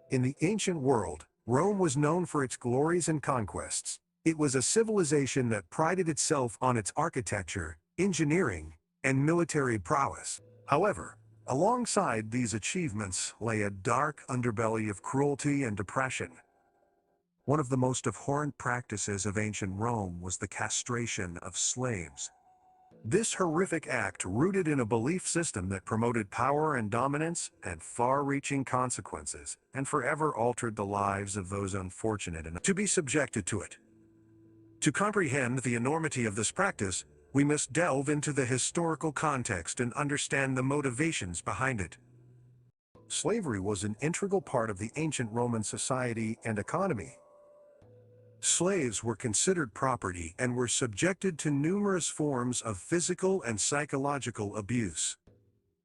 In the ancient world, Rome was known for its glories and conquests. It was a civilization that prided itself on its architecture, engineering, and military prowess. However, alongside these achievements lay a dark underbelly of cruelty and oppression. One of the most abhorrent practices of ancient Rome was the castration of slaves. This horrific act, rooted in a belief system that promoted power and dominance, had far-reaching consequences and forever altered the lives of those unfortunate enough to be subjected to it. To comprehend the enormity of this practice, we must delve into the historical context and understand the motivations behind it. Slavery was an integral part of the ancient Roman society and economy. Slaves were considered property and were subjected to numerous forms of physical and psychological abuse.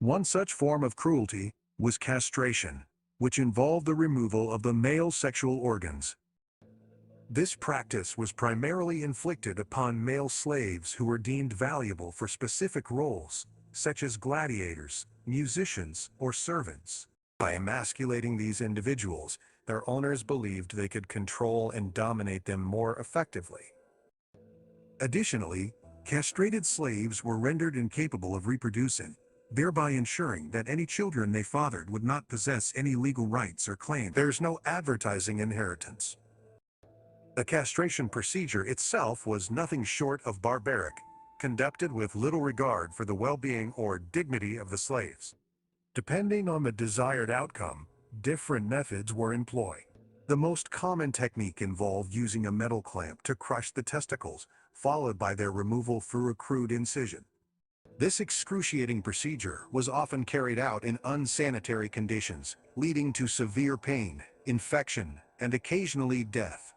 One such form of cruelty was castration, which involved the removal of the male sexual organs. This practice was primarily inflicted upon male slaves who were deemed valuable for specific roles, such as gladiators, musicians, or servants. By emasculating these individuals, their owners believed they could control and dominate them more effectively. Additionally, castrated slaves were rendered incapable of reproducing, thereby ensuring that any children they fathered would not possess any legal rights or claim. There's no advertising inheritance. The castration procedure itself was nothing short of barbaric, conducted with little regard for the well-being or dignity of the slaves. Depending on the desired outcome, different methods were employed. The most common technique involved using a metal clamp to crush the testicles, followed by their removal through a crude incision. This excruciating procedure was often carried out in unsanitary conditions, leading to severe pain, infection, and occasionally death.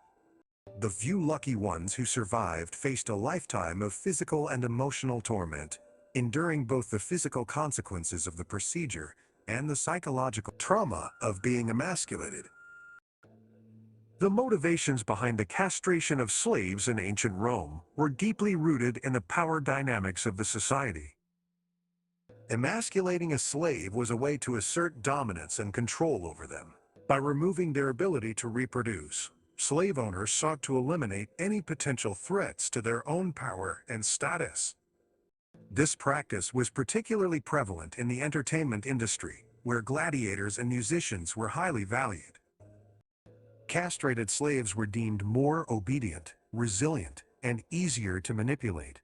The few lucky ones who survived faced a lifetime of physical and emotional torment, enduring both the physical consequences of the procedure and the psychological trauma of being emasculated. The motivations behind the castration of slaves in ancient Rome were deeply rooted in the power dynamics of the society. Emasculating a slave was a way to assert dominance and control over them. By removing their ability to reproduce, slave owners sought to eliminate any potential threats to their own power and status. This practice was particularly prevalent in the entertainment industry, where gladiators and musicians were highly valued. Castrated slaves were deemed more obedient, resilient, and easier to manipulate.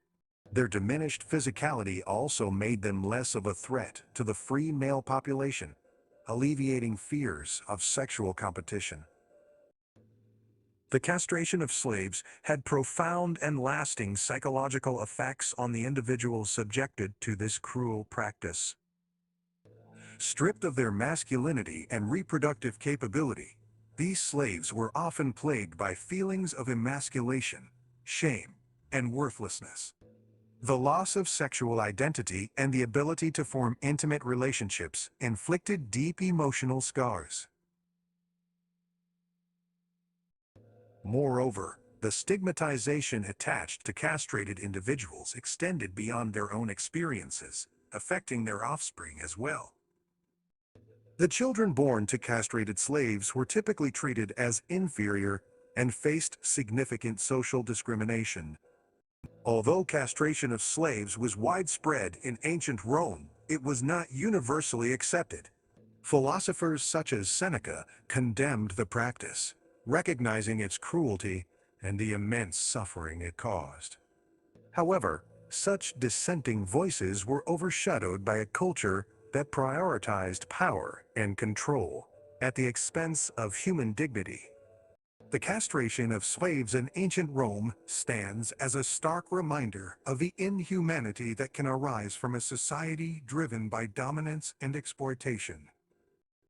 Their diminished physicality also made them less of a threat to the free male population, alleviating fears of sexual competition. The castration of slaves had profound and lasting psychological effects on the individuals subjected to this cruel practice. Stripped of their masculinity and reproductive capability, these slaves were often plagued by feelings of emasculation, shame, and worthlessness. The loss of sexual identity and the ability to form intimate relationships inflicted deep emotional scars. Moreover, the stigmatization attached to castrated individuals extended beyond their own experiences, affecting their offspring as well. The children born to castrated slaves were typically treated as inferior and faced significant social discrimination. Although castration of slaves was widespread in ancient Rome, it was not universally accepted. Philosophers such as Seneca condemned the practice, recognizing its cruelty and the immense suffering it caused. However, such dissenting voices were overshadowed by a culture that prioritized power and control at the expense of human dignity. The castration of slaves in ancient Rome stands as a stark reminder of the inhumanity that can arise from a society driven by dominance and exploitation.